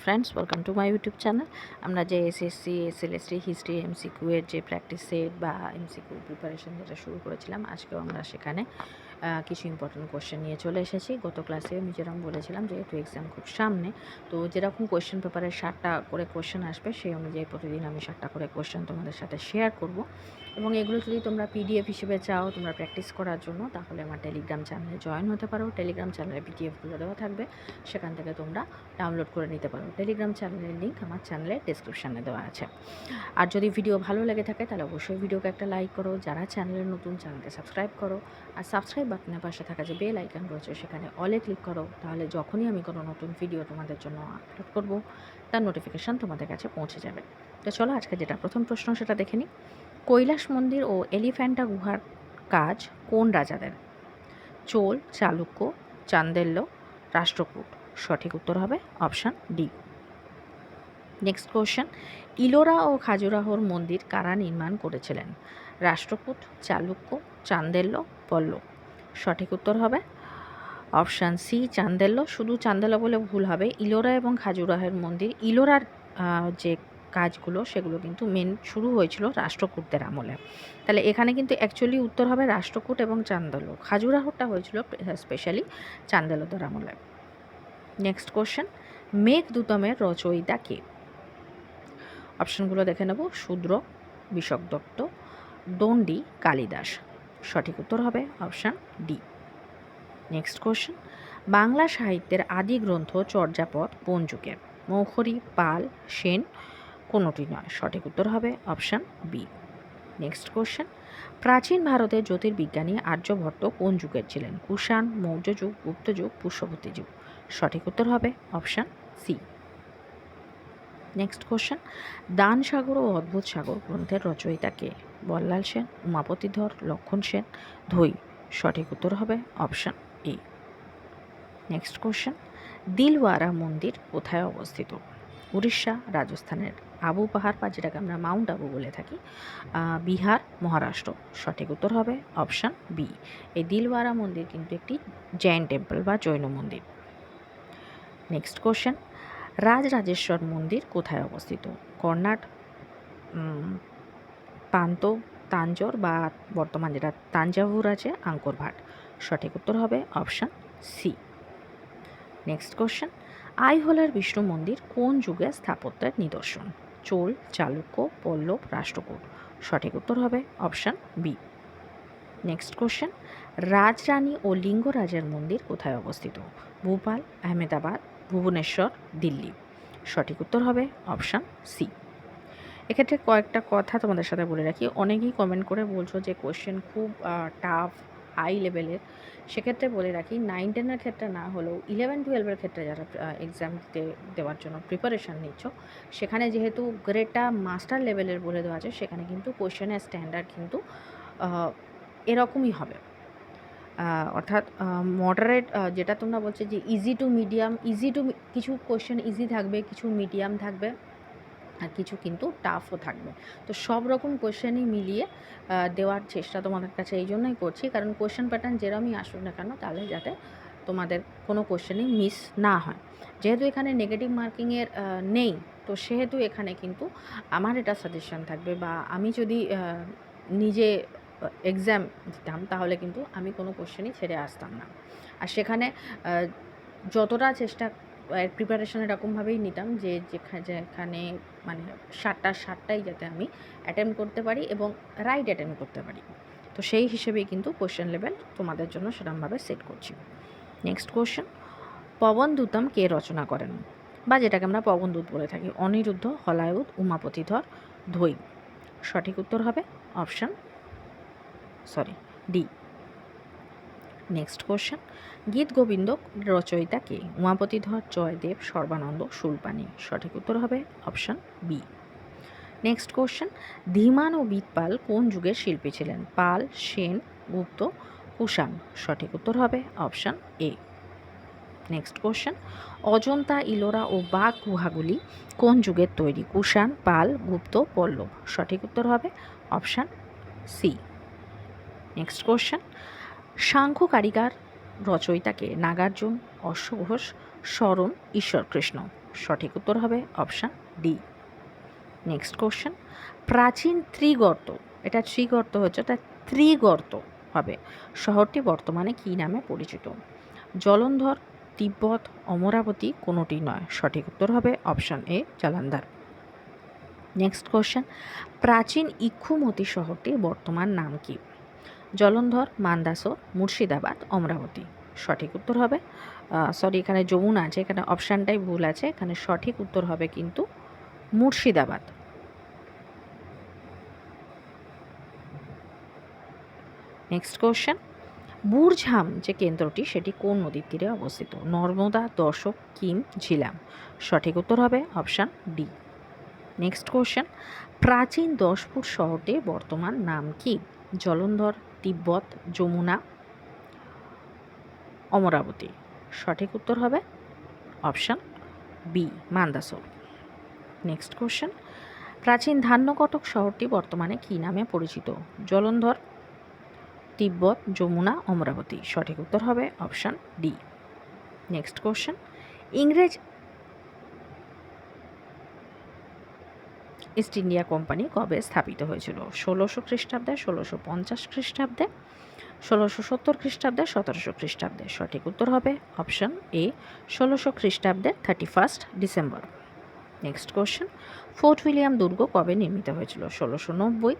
Friends, welcome to my YouTube channel. আমরা যে SSC, SLST, history, MCQ এর যে প্র্যাকটিস সেট বা এমসিকিউ প্রিপারেশন যেটা শুরু করেছিলাম, আজকেও আমরা সেখানে কিছু ইম্পর্টেন্ট কোয়েশ্চেন নিয়ে চলে এসেছি। গত ক্লাসে আমি যেরকম বলেছিলাম, যেহেতু এক্সাম খুব সামনে, তো যেরকম কোয়েশ্চেন পেপারে 7টা করে কোয়েশ্চেন আসবে, সেই অনুযায়ী প্রতিদিন আমি 7টা করে কোয়েশ্চেন তোমাদের সাথে শেয়ার করব। এবং এগুলো যদি তোমরা পিডিএফ হিসেবে চাও তোমরা প্র্যাকটিস করার জন্য, তাহলে আমার টেলিগ্রাম চ্যানেলে জয়েন হতে পারো। টেলিগ্রাম চ্যানেলে পিডিএফগুলো দেওয়া থাকবে, সেখান থেকে তোমরা ডাউনলোড করে নিতে পারো। টেলিগ্রাম চ্যানেলের লিঙ্ক আমার চ্যানেলের ডেসক্রিপশানে দেওয়া আছে। আর যদি ভিডিও ভালো লেগে থাকে তাহলে অবশ্যই ভিডিওকে একটা লাইক করো। যারা চ্যানেলের নতুন, চ্যানেলকে সাবস্ক্রাইব করো। আর সাবস্ক্রাইব বাটনের পাশে থাকা যে বেল আইকন রয়েছে সেখানে অলে ক্লিক করো, তাহলে যখনই আমি কোনো নতুন ভিডিও তোমাদের জন্য আপলোড করব তার নোটিফিকেশান তোমাদের কাছে পৌঁছে যাবে। তো চলো আজকে যেটা প্রথম প্রশ্ন সেটা দেখে নিই। কৈলাস মন্দির ও এলিফ্যান্টা গুহার কাজ কোন রাজাদের? চোল, চালুক্য, চান্দেল্য, রাষ্ট্রকূট। সঠিক উত্তর হবে option D. Next question, Ellora ও খাজুরাহোর মন্দির কারা নির্মাণ করেছিলেন? রাষ্ট্রকূট, চালুক্য, চান্দেল্য, পল্লব। সঠিক উত্তর হবে অপশান সি, চান্দেল্য। শুধু চান্দেল্য বলে ভুল হবে। ইলোরা এবং খাজুরাহের মন্দির, ইলোরার যে কাজগুলো সেগুলো কিন্তু শুরু হয়েছিল রাষ্ট্রকূটদের আমলে। তাহলে এখানে কিন্তু অ্যাকচুয়ালি উত্তর হবে রাষ্ট্রকূট এবং চান্দেল্য। খাজুরাহোটা হয়েছিল স্পেশালি চান্দেল্যদের আমলে। নেক্সট কোশ্চেন, মেঘদূতমের রচয়িতা কে? অপশানগুলো দেখে নেব। শূদ্র, বিশক দত্ত, দণ্ডী, কালিদাস। সঠিক উত্তর হবে option D. Next question, Bangla সাহিত্যের আদি গ্রন্থ চর্যাপদ কোন যুগের? মৌখরী, পাল, সেন, কোনোটি নয়। সঠিক উত্তর হবে অপশান বি। নেক্সট কোশ্চেন, প্রাচীন ভারতের জ্যোতির্বিজ্ঞানী আর্যভট্ট কোন যুগের ছিলেন? কুষাণ, মৌর্য যুগ, গুপ্ত যুগ, পুষ্যভূতি যুগ। সঠিক উত্তর হবে অপশান সি। নেক্সট কোশ্চেন, দান সাগর ও অদ্ভুত সাগর গ্রন্থের রচয়িতা কে? বল্লাল সেন, উমাপতি ধর, লক্ষণ সেন, ধৈ। সঠিক উত্তর হবে option A. Next question, Dilwara মন্দির কোথায় অবস্থিত? উড়িষ্যা, রাজস্থানের আবু পাহাড় বা যেটাকে আমরা মাউন্ট আবু বলে থাকি, বিহার, মহারাষ্ট্র। সঠিক উত্তর হবে অপশান বি। এই দিলওয়ারা মন্দির কিন্তু একটি জৈন টেম্পল বা জৈন মন্দির। নেক্সট কোশ্চেন, রাজরাজেশ্বর মন্দির কোথায় অবস্থিত? কর্ণাট, পান্ত, তাঞ্জোর বা বর্তমান যেটা তাঞ্জাভুর আছে, আঙ্কোরভাট। সঠিক উত্তর হবে অপশান সি। নেক্সট কোশ্চেন, আইহোলার বিষ্ণু মন্দির কোন যুগের স্থাপত্যের নিদর্শন? চোল, চালুক্য, পল্লব, রাষ্ট্রকূট। সঠিক উত্তর হবে অপশান বি। নেক্সট কোশ্চেন, রাজরানী ও লিঙ্গরাজের মন্দির কোথায় অবস্থিত? ভোপাল, আহমেদাবাদ, ভুবনেশ্বর, দিল্লি। সঠিক উত্তর হবে অপশান সি। এক্ষেত্রে কয়েকটা কথা তোমাদের সাথে বলে রাখি। অনেকেই কমেন্ট করে বলছো যে কোয়েশ্চেন খুব টাফ, হাই লেভেলের। সেক্ষেত্রে বলে রাখি, 9-10-এর ক্ষেত্রে না হলেও 11-12-এর ক্ষেত্রে যারা এক্সাম দেওয়ার জন্য প্রিপারেশান নিচ্ছ, সেখানে যেহেতু গ্রেডটা মাস্টার লেভেলের বলে দেওয়া আছে, সেখানে কিন্তু কোয়েশ্চেনের স্ট্যান্ডার্ড কিন্তু এরকমই হবে। অর্থাৎ মডারেট, যেটা তোমরা বলছো যে ইজি টু মিডিয়াম, কিছু কোয়েশ্চেন ইজি থাকবে, কিছু মিডিয়াম থাকবে, আর কিছু কিন্তু টাফও থাকবে। তো সব রকম কোয়েশ্চেনই মিলিয়ে দেওয়ার চেষ্টা তোমাদের কাছে এই জন্যই করছি, কারণ কোয়েশ্চেন প্যাটার্ন যেরমই আসুক না কেন, তাহলে যাতে তোমাদের কোনো কোয়েশ্চেনই মিস না হয়। যেহেতু এখানে নেগেটিভ মার্কিংয়ের নেই, তো সেহেতু এখানে কিন্তু আমার এটা সাজেশন থাকবে, বা আমি যদি নিজে এক্সাম দিতাম তাহলে কিন্তু আমি কোনো কোয়েশ্চেনই ছেড়ে আসতাম না। আর সেখানে যতটা চেষ্টা প্রিপারেশন এরকমভাবেই নিতাম যে যেখানে মানে 7টাই যাতে আমি অ্যাটেম্প্ট করতে পারি এবং রাইট অ্যাটেম্প্ট করতে পারি। তো সেই হিসেবেই কিন্তু কোয়েশ্চেন লেভেল তোমাদের জন্য সেরকমভাবে সেট করছি। নেক্সট কোয়েশ্চেন, পবনদূতম কে রচনা করেন? বা যেটাকে আমরা পবনদূত বলে থাকি। অনিরুদ্ধ, হলায়ুধ, উমাপতিধর, ধৈ। সঠিক উত্তর হবে অপশান ডি। নেক্সট কোশ্চেন, গীত গোবিন্দ রচয়িতা কে? উমাপতিধর, জয়দেব, সর্বানন্দ, শূলপাণি। সঠিক উত্তর হবে অপশান বি। নেক্সট কোশ্চেন, ধীমান ও বিদপাল কোন যুগের শিল্পী ছিলেন? পাল, সেন, গুপ্ত, কুষাণ। সঠিক উত্তর হবে option A. Next question, Ajanta, Ellora ও বাঘ গুহাগুলি কোন যুগের তৈরি? কুষাণ, পাল, গুপ্ত, পল্লব। সঠিক উত্তর হবে option C. Next question, Sankhya কারিকার রচয়িতাকে? নাগার্জুন, অশ্বঘোষ, শরণ, ঈশ্বরকৃষ্ণ। সঠিক উত্তর হবে অপশান ডি। নেক্সট কোশ্চেন, প্রাচীন ত্রিগর্ত, এটা ত্রিগর্ত হচ্ছে, এটা ত্রিগর্ত হবে, শহরটি বর্তমানে কী নামে পরিচিত? জলন্ধর, তিব্বত, অমরাবতী, কোনোটি নয়। সঠিক উত্তর হবে অপশান এ, জালান্ধার। নেক্সট কোশ্চেন, প্রাচীন ইক্ষুমতি শহরটির বর্তমান নাম কি? জলন্ধর, মান্দাসোর, মুর্শিদাবাদ, অমরাবতী। সঠিক উত্তর হবে এখানে যমুনা আছে, এখানে অপশানটাই ভুল আছে, এখানে সঠিক উত্তর হবে কিন্তু মুর্শিদাবাদ। নেক্সট কোশ্চেন, বুরঝাম যে কেন্দ্রটি সেটি কোন নদীর তীরে অবস্থিত? নর্মদা, দশক, কিম, ঝিলাম। সঠিক উত্তর হবে অপশান ডি। নেক্সট কোশ্চেন, প্রাচীন 10 ফুট শহরটির বর্তমান নাম কি? জলন্ধর, তিব্বত, যমুনা, অমরাবতী। সঠিক উত্তর হবে option B, Mandsaur. Next question, প্রাচীন ধান্যকটক শহরটি বর্তমানে কী নামে পরিচিত? জলন্ধর, তিব্বত, যমুনা, অমরাবতী। সঠিক উত্তর হবে অপশান ডি। নেক্সট কোশ্চেন, ইংরেজ ইস্ট ইন্ডিয়া কোম্পানি কবে স্থাপিত হয়েছিল? 1600 খ্রিস্টাব্দে, 1650 খ্রিস্টাব্দে, 1670 খ্রিস্টাব্দে, 1700 খ্রিস্টাব্দে। সঠিক উত্তর হবে অপশান এ, 1600 খ্রিস্টাব্দে 31 December. Next question, fort William দুর্গ কবে নির্মিত হয়েছিল? 1690,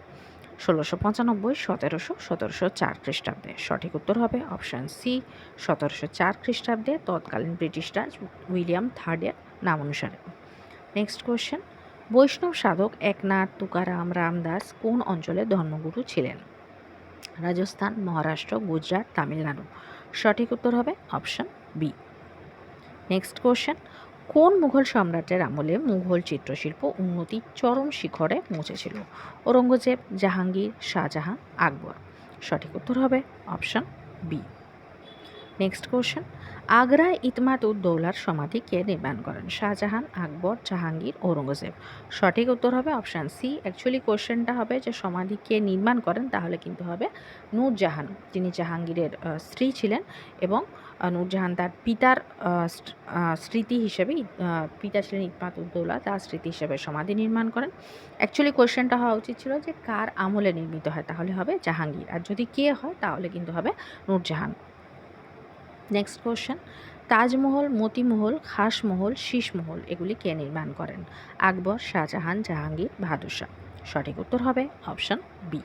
1695, 1700, 1704 খ্রিস্টাব্দে। সঠিক উত্তর হবে অপশান সি, 1704 খ্রিস্টাব্দে, তৎকালীন ব্রিটিশ রাজ উইলিয়াম থার্ডের নাম অনুসারে। নেক্সট কোশ্চেন, বৈষ্ণব সাধক একনাথ, তুকারাম, রামদাস কোন অঞ্চলের ধর্মগুরু ছিলেন? রাজস্থান, মহারাষ্ট্র, গুজরাট, তামিলনাড়ু। সঠিক উত্তর হবে অপশান বি। নেক্সট কোশ্চেন, কোন মুঘল সম্রাটের আমলে মুঘল চিত্রশিল্প উন্নতির চরম শিখরে পৌঁছেছিল? ঔরঙ্গজেব, জাহাঙ্গীর, শাহজাহান, আকবর। সঠিক উত্তর হবে অপশান বি। নেক্সট কোশ্চেন, আগ্রায় ইতমাদ উদ দৌলার সমাধি কে নির্মাণ করেন? শাহজাহান, আকবর, জাহাঙ্গীর, ঔরঙ্গজেব। সঠিক উত্তর হবে অপশান সি। অ্যাকচুয়ালি কোশ্চেনটা হবে যে সমাধি কে নির্মাণ করেন, তাহলে কিন্তু হবে নূরজাহান, যিনি জাহাঙ্গীরের স্ত্রী ছিলেন, এবং নূরজাহান তার পিতার স্মৃতি হিসেবে, পিতা ছিলেন ইতমাদ উদ দৌলা, তার স্মৃতি হিসেবে সমাধি নির্মাণ করেন। অ্যাকচুয়ালি কোশ্চেনটা হওয়া উচিত ছিল যে কার আমলে নির্মিত হয়, তাহলে হবে জাহাঙ্গীর, আর যদি কে হয় তাহলে কিন্তু হবে নূরজাহান। নেক্সট কোশ্চেন, তাজমহল, মতিমহল, খাসমহল, শীষমহল এগুলি কে নির্মাণ করেন? আকবর, শাহজাহান, জাহাঙ্গীর, বাহাদুর শাহ। সঠিক উত্তর হবে অপশান বি।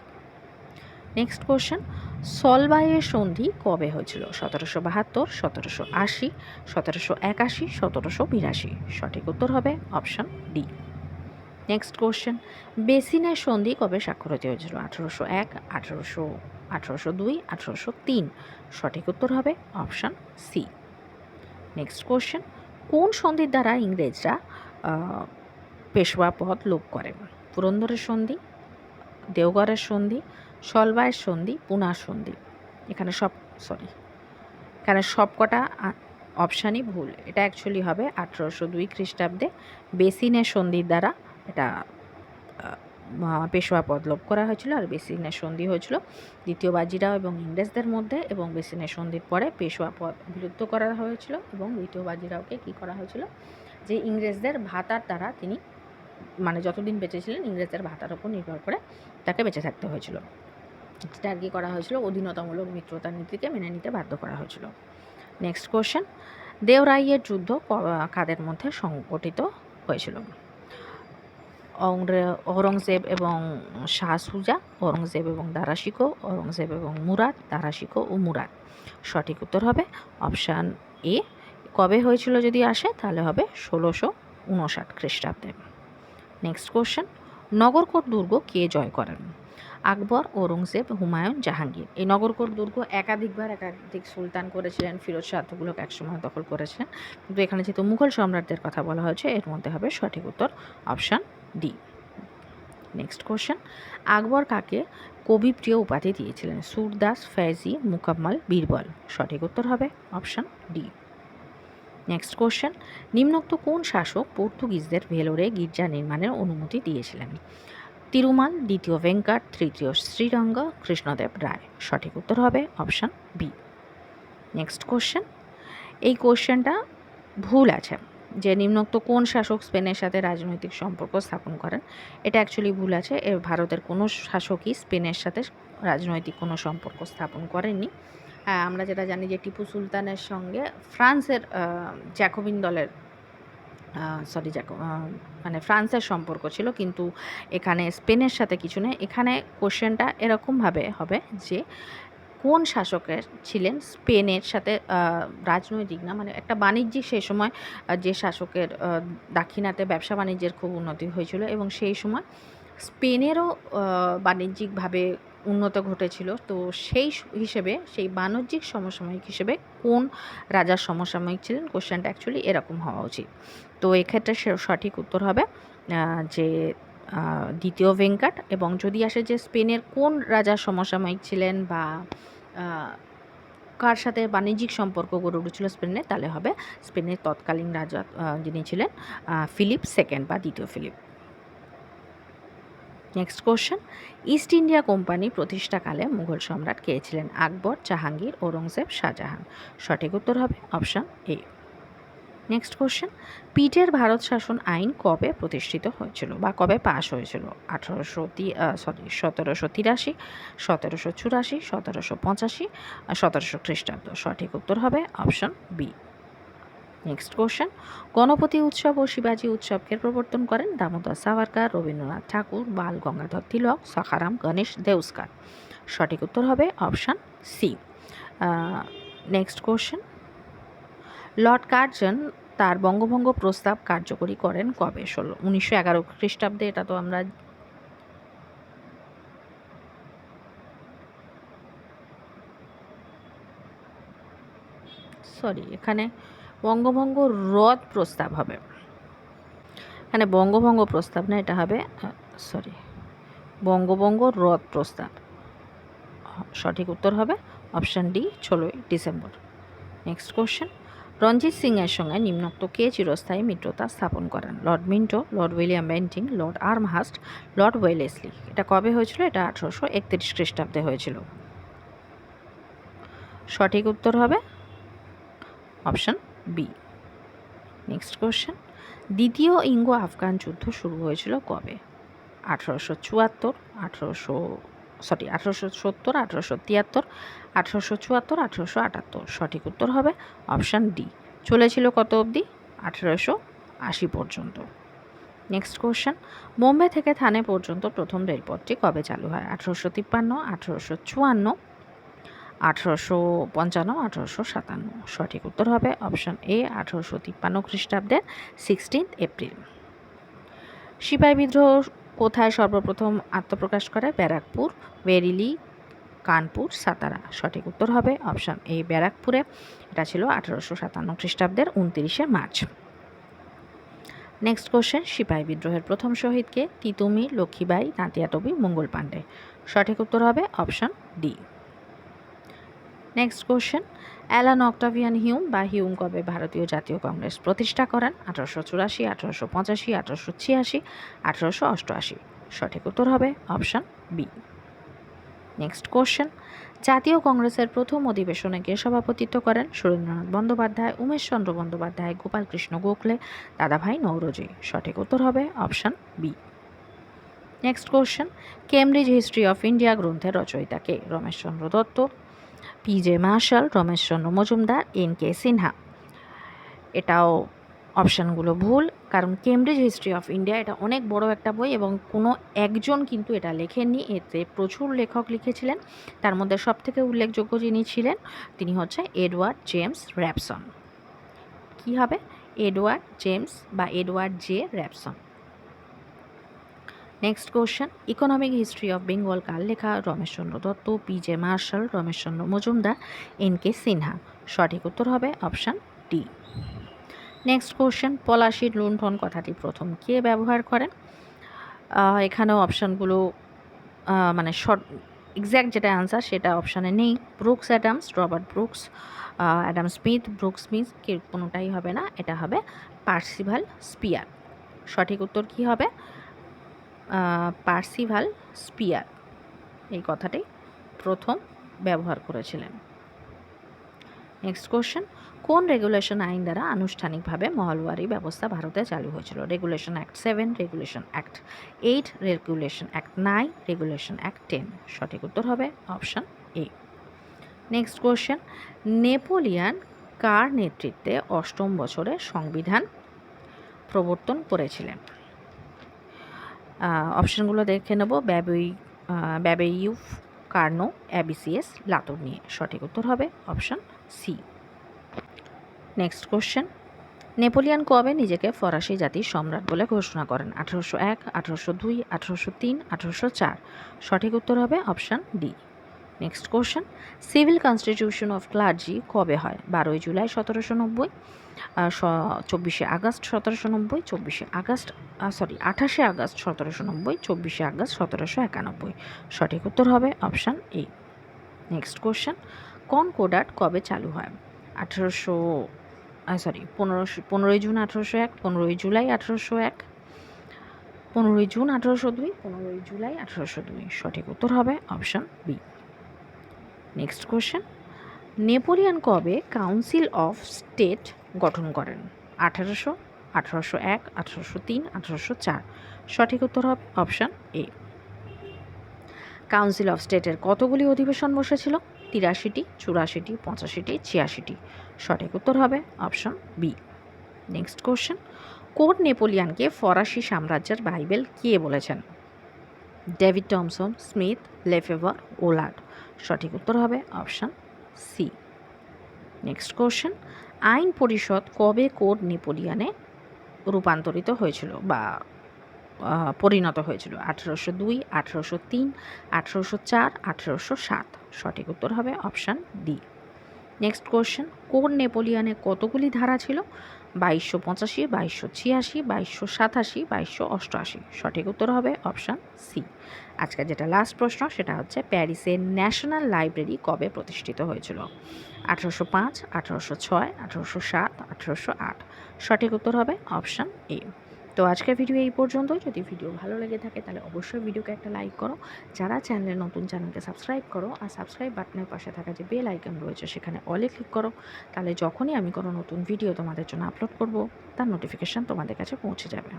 নেক্সট কোশ্চেন, সলবাইয়ের সন্ধি কবে হয়েছিল? 1772, 1780, 1781, 1782। সঠিক উত্তর হবে অপশান ডি। নেক্সট কোশ্চেন, বেসিনের সন্ধি কবে স্বাক্ষরিত হয়েছিল? 1801, 1802, 1803। সঠিক উত্তর হবে অপশান সি। নেক্সট কোশ্চেন, কোন সন্ধির দ্বারা ইংরেজরা পেশওয়া পদ লোপ করে? পুরন্দরের সন্ধি, দেওগড়ের সন্ধি, সলবাইয়ের সন্ধি, পুনার সন্ধি। এখানে সবকটা অপশানই ভুল। এটা অ্যাকচুয়ালি হবে 1802 খ্রিস্টাব্দে বেসিনের সন্ধির দ্বারা এটা পেশোয়া পদ লোপ করা হয়েছিল, আর বেসিনের সন্ধি হয়েছিল দ্বিতীয় বাজিরাও এবং ইংরেজদের মধ্যে, এবং বেসিনের সন্ধির পরে পেশোয়া পদ বিলুপ্ত করা হয়েছিল, এবং দ্বিতীয় বাজিরাওকে কী করা হয়েছিল, যে ইংরেজদের ভাতার দ্বারা তিনি মানে যতদিন বেঁচে ছিলেন ইংরেজদের ভাতার উপর নির্ভর করে তাকে বেঁচে থাকতে হয়েছিল। যেটা আর কি করা হয়েছিল, অধীনতামূলক মিত্রতার নীতিকে মেনে নিতে বাধ্য করা হয়েছিল। নেক্সট কোশ্চেন, দেওরাইয়ের যুদ্ধ কাদের মধ্যে সংগঠিত হয়েছিল? ঔরঙ্গজেব এবং শাহ সুজা, ঔরঙ্গজেব এবং দারা শিকো, ঔরঙ্গজেব এবং মুরাদ, দারা শিকো ও মুরাদ। সঠিক উত্তর হবে অপশান এ। কবে হয়েছিল যদি আসে তাহলে হবে 1659 খ্রিস্টাব্দে। নেক্সট কোশ্চেন, নগরকোট দুর্গ কে জয় করেন? আকবর, ঔরঙ্গজেব, হুমায়ুন, জাহাঙ্গীর। এই নগরকোট দুর্গ একাধিক সুলতান করেছিলেন, ফিরোজ শাহ এতগুলোকে একসময় দখল করেছিলেন, কিন্তু এখানে যেহেতু মুঘল সম্রাটদের কথা বলা হয়েছে এর মধ্যে হবে সঠিক উত্তর অপশান ডি। নেক্সট কোশ্চেন, আকবর কাকে কবিপ্রিয় উপাধি দিয়েছিলেন? সুরদাস, ফৈজি, মুকাম্মল, বীরবল। সঠিক উত্তর হবে অপশান ডি। নেক্সট কোশ্চেন, নিম্নোক্ত কোন শাসক পর্তুগিজদের ভেলোরে গির্জা নির্মাণের অনুমতি দিয়েছিলেন? তিরুমাল, দ্বিতীয় ভেঙ্কট, তৃতীয় শ্রীরঙ্গ, কৃষ্ণদেব রায়। সঠিক উত্তর হবে অপশান বি। নেক্সট কোশ্চেন, এই কোশ্চেনটা ভুল আছে, যে নিম্নোক্ত কোন শাসক স্পেনের সাথে রাজনৈতিক সম্পর্ক স্থাপন করেন? এটা অ্যাকচুয়ালি ভুল আছে। ভারতের কোনো শাসকই স্পেনের সাথে রাজনৈতিক কোনো সম্পর্ক স্থাপন করেননি। হ্যাঁ, আমরা যেটা জানি যে টিপু সুলতানের সঙ্গে ফ্রান্সের জ্যাকোবিন দলের মানে ফ্রান্সের সম্পর্ক ছিল, কিন্তু এখানে স্পেনের সাথে কিছু নেই। এখানে কোশ্চেনটা এরকমভাবে হবে যে কোন শাসকের ছিলেন স্পেনের সাথে রাজনৈতিক না, মানে একটা বাণিজ্যিক, সেই সময় যে শাসকের দাক্ষিণাত্যে ব্যবসা বাণিজ্যের খুব উন্নতি হয়েছিল এবং সেই সময় স্পেনেরও বাণিজ্যিকভাবে উন্নত ঘটেছিল। তো সেই হিসেবে, সেই বাণিজ্যিক সমসাময়িক হিসেবে কোন রাজার সমসাময়িক ছিলেন? কোশ্চেনটা অ্যাকচুয়ালি এরকম হওয়া উচিত। তো এক্ষেত্রে সঠিক উত্তর হবে যে দ্বিতীয় ভেঙ্কাট। এবং যদি আসে যে স্পেনের কোন রাজার সমসাময়িক ছিলেন বা কার সাথে বাণিজ্যিক সম্পর্ক গড়ে উঠেছিল স্পেনে, তাহলে হবে স্পেনের তৎকালীন রাজা যিনি ছিলেন ফিলিপ সেকেন্ড বা দ্বিতীয় Philip. Next question, East India Company প্রতিষ্ঠাকালে মুঘল সম্রাট কে ছিলেন? আকবর, জাহাঙ্গীর, ঔরঙ্গজেব, শাহজাহান। সঠিক উত্তর হবে অপশান এ। নেক্সট কোশ্চেন, পিটের ভারত শাসন আইন কবে প্রতিষ্ঠিত হয়েছিল বা কবে পাশ হয়েছিল? 1783, 1784, 1785, 1700 খ্রিস্টাব্দ। সঠিক উত্তর হবে option B. Next question, Ganapati উৎসব ও শিবাজী উৎসবকে প্রবর্তন করেন দামোদর সাভারকার, রবীন্দ্রনাথ ঠাকুর, বাল গঙ্গাধর তিলক, সখারাম গণেশ দেউস্কার। সঠিক উত্তর হবে option C. Next question, lord Curzon তার বঙ্গভঙ্গ প্রস্তাব কার্যকরী করেন কবে? 1911 খ্রিস্টাব্দে। এটা তো আমরা এখানে বঙ্গভঙ্গ রদ প্রস্তাব হবে, এখানে বঙ্গভঙ্গ প্রস্তাব না, এটা হবে বঙ্গভঙ্গ রদ প্রস্তাব। সঠিক উত্তর হবে option D, 16 December. Next question, Ranjit Singh এর সঙ্গে নিম্নোক্ত কে চিরস্থায়ী মিত্রতা স্থাপন করেন? Lord Minto, Lord William Bentinck, Lord Amherst, Lord Wellesley. এটা কবে হয়েছিল? এটা 1831 খ্রিস্টাব্দে হয়েছিল। সঠিক উত্তর হবে অপশান বি। নেক্সট কোশ্চেন, দ্বিতীয় ইঙ্গো আফগান যুদ্ধ শুরু হয়েছিল কবে? 1874, 1870, 1873, 1874, 1878। সঠিক উত্তর হবে অপশান ডি। চলেছিল কত অবধি? 1880 পর্যন্ত। নেক্সট কোশ্চেন, বোম্বে থেকে থানে পর্যন্ত প্রথম রেলপথটি কবে চালু হয়? 1853, 1854, 1855, 1857। সঠিক উত্তর হবে অপশান এ, 1853 খ্রিস্টাব্দের 16 এপ্রিল। সিপাহী বিদ্রোহ কোথায় সর্বপ্রথম আত্মপ্রকাশ করে? ব্যারাকপুর, বেরিলি, কানপুর, সাতারা। সঠিক উত্তর হবে অপশান এ, ব্যারাকপুরে। এটা ছিল 1857 খ্রিস্টাব্দের 29শে মার্চ। নেক্সট কোশ্চেন, সিপাহী বিদ্রোহের প্রথম শহীদকে? তিতুমির, লক্ষ্মীবাই, তাঁতিয়াটোপি, মঙ্গল পাণ্ডে। সঠিক উত্তর হবে option D. Next question, Alan Octavian Hume বা হিউম কবে ভারতীয় জাতীয় কংগ্রেস প্রতিষ্ঠা করেন? 1884, 1885, 1886, 1888। সঠিক উত্তর হবে অপশান বি। নেক্সট কোশ্চেন, জাতীয় কংগ্রেসের প্রথম অধিবেশনে কে সভাপতিত্ব করেন? সুরেন্দ্রনাথ বন্দ্যোপাধ্যায়, উমেশচন্দ্র বন্দ্যোপাধ্যায়, গোপালকৃষ্ণ গোখলে, দাদাভাই নওরোজি। সঠিক উত্তর হবে option B. Next question, Cambridge history of India গ্রন্থের রচয়িতা কে? Rameshchandra Dutt, P J Marshall, Rameshchandra Majumdar, N K. Sinha. এটাও অপশানগুলো ভুল, কারণ কেমব্রিজ হিস্ট্রি অফ ইন্ডিয়া এটা অনেক বড় একটা বই এবং কোনো একজন কিন্তু এটা লেখেননি, এতে প্রচুর লেখক লিখেছিলেন। তার মধ্যে সবথেকে উল্লেখযোগ্য যিনি ছিলেন তিনি হচ্ছে এডওয়ার্ড জেমস র্যাপসন। কি হবে? এডওয়ার্ড জেমস বা Edward J Rapson. Next question, economic history of Bengal কার লেখা? Rameshchandra Dutt, P J Marshall, Rameshchandra Majumdar, N K. Sinha. সঠিক উত্তর হবে অপশান ডি। নেক্সট কোশ্চেন, পলাশির লুণ্ঠন কথাটি প্রথম কে ব্যবহার করেন? এখানেও অপশানগুলো মানে এক্স্যাক্ট যেটা অ্যান্সার সেটা অপশানে নেই। Brooks Adams, Robert Brooks, Adam Smith, Brooks Smith, কোনোটাই হবে না। এটা হবে পার্সিভাল স্পিয়ার। সঠিক উত্তর কি হবে? পার্সিভাল স্পিয়ার এই কথাটি প্রথম ব্যবহার করেছিলেন। নেক্সট কোশ্চেন, কোন রেগুলেশন আইন দ্বারা আনুষ্ঠানিকভাবে মহলওয়ারি ব্যবস্থা ভারতে চালু হয়েছিল? Regulation act 7, regulation act 8, regulation act 9, regulation act 10। সঠিক উত্তর হবে option A. Next question, Napoleon কার নেতৃত্বে অষ্টম বছরে সংবিধান প্রবর্তন করেছিলেন? অপশানগুলো দেখে নেব। ব্যাবেইউফ, কার্নো, অ্যাবিসিএস, লাতুর নিয়ে। সঠিক উত্তর হবে option C. Next question, Napoleon কবে নিজেকে ফরাসি জাতির সম্রাট বলে ঘোষণা করেন? 1801, 1802, 1803, 1804। সঠিক উত্তর হবে option D. Next question, civil constitution of clergy কবে হয়? 12ই জুলাই 1790, 24শে আগস্ট 1790, 28শে আগস্ট 1790, 24শে আগস্ট 1791। সঠিক উত্তর হবে option A. Next question, concordat কবে চালু হয়? 15ই জুন 1801, 15ই জুলাই 1801, 15ই জুন 1802, 15ই জুলাই 1802। সঠিক উত্তর হবে option B. Next question, Napoleon কবে কাউন্সিল অফ স্টেট গঠন করেন? 1800, 1801, 1803, 1804। সঠিক উত্তর হবে অপশান এ। কাউন্সিল অফ স্টেটের কতগুলি অধিবেশন বসেছিল? 83টি, 84টি, 85টি, 86টি। সঠিক উত্তর হবে option B. Next question, code নেপোলিয়ানকে ফরাসি সাম্রাজ্যের বাইবেল কে বলেছেন? David Thomson, Smith, Lefebvre, Aulard. সঠিক উত্তর হবে অপশান সি। নেক্সট কোশ্চেন, আইন পরিষদ কবে কোড নেপোলিয়ানে রূপান্তরিত হয়েছিল বা পরিণত হয়েছিল? 1802, 1803, 1804, 1807। সঠিক উত্তর হবে option D. Next question, code নেপোলিয়ানে কতগুলি ধারা ছিল? 2285, 2286, 2287, 2288। সঠিক উত্তর হবে অপশান সি। আজকে যেটা লাস্ট প্রশ্ন সেটা হচ্ছে, প্যারিসের ন্যাশনাল লাইব্রেরি কবে প্রতিষ্ঠিত হয়েছিল? 1805, 1806, 1807, 1808। সঠিক উত্তর হবে অপশান এ। তো আজকের ভিডিও এই পর্যন্তই। যদি ভিডিও ভালো লেগে থাকে তাহলে অবশ্যই ভিডিওকে একটা লাইক করো। যারা চ্যানেলে নতুন, চ্যানেলকে সাবস্ক্রাইব করো, আর সাবস্ক্রাইব বাটনের পাশে থাকা যে বেল আইকন রয়েছে সেখানে অলে ক্লিক করো। তাহলে যখনই আমি কোনো নতুন ভিডিও তোমাদের জন্য আপলোড করব তার নোটিফিকেশান তোমাদের কাছে পৌঁছে যাবে।